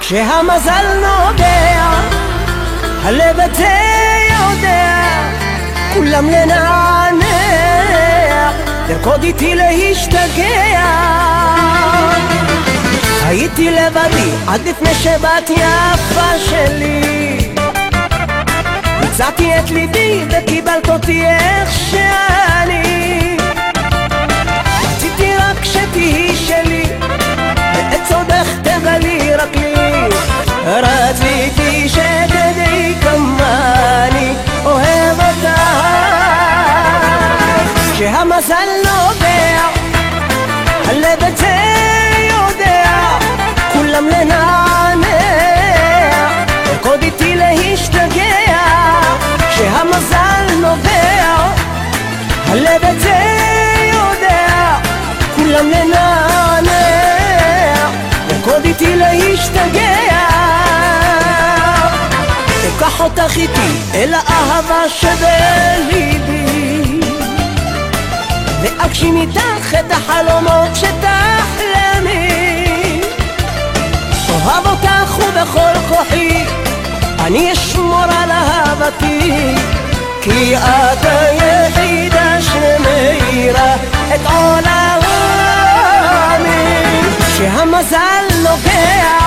כשהמזל נוגע, הלב הזה יודע, כולם לנענע, לרקוד איתי להשתגע. הייתי לבדי עד לפני שבאת יפה שלי, הצעתי את ליבי וקיבלת אותי איך שאני. רציתי רק שתהי שלי, ואת סודך תגלי רק לי. רציתי שתדעי כמה אני אוהב אותך. כשהמזל נוגע, הלב את זה יודע, כולם לנענע, לרקוד איתי להשתגע. כשהמזל נוגע, הלב את זה יודע, כולם לנענע, לרקוד איתי להשתגע. אקח אותך איתי אל האהבה שבליבי, ואגשים איתך את החלומות שתחלמי. אוהב אותך ובכל כוחי אני אשמור על אהבתי, כי את היחידה שמאירה את עולמי. כשהמזל נוגע,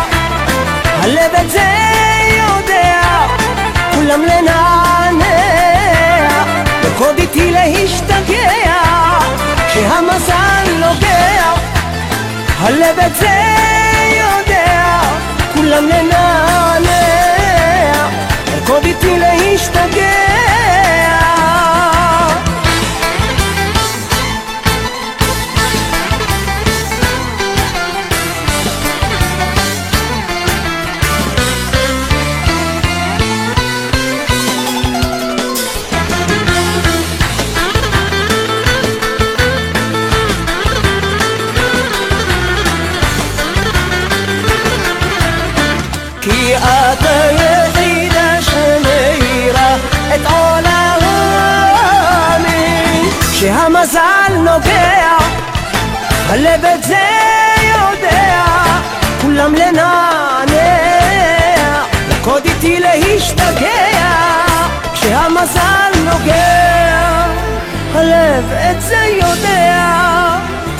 הלב את זה יודע, כולם לנענע, לרקוד איתי להשתגע. כשהמזל נוגע, הלב את זה יודע, כולם לנענע, לרקוד איתי להשתגע. כי את היחידה שמאירה את עולמי. כשהמזל נוגע, הלב את זה יודע, כולם לנענע, לרקוד איתי להשתגע. כשהמזל נוגע, הלב את זה יודע,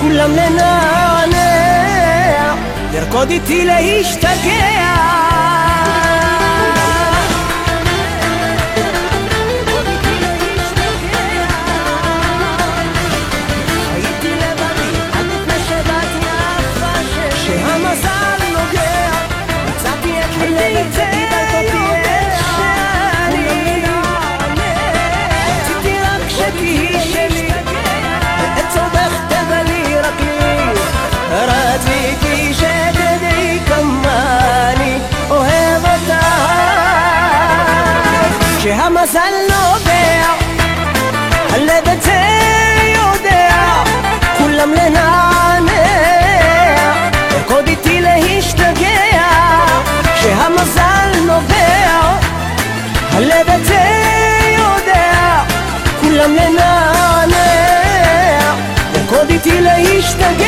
כולם לנענע, לרקוד איתי להשתגע. רציתי שתדעי כמה אני אוהב אותך. כשהמזל נוגע, הלב את זה יודע, כולם לנענע, לרקוד איתי להשתגע. כשהמזל נוגע, הלב את זה יודע, כולם לנענע, לרקוד איתי להשתגע.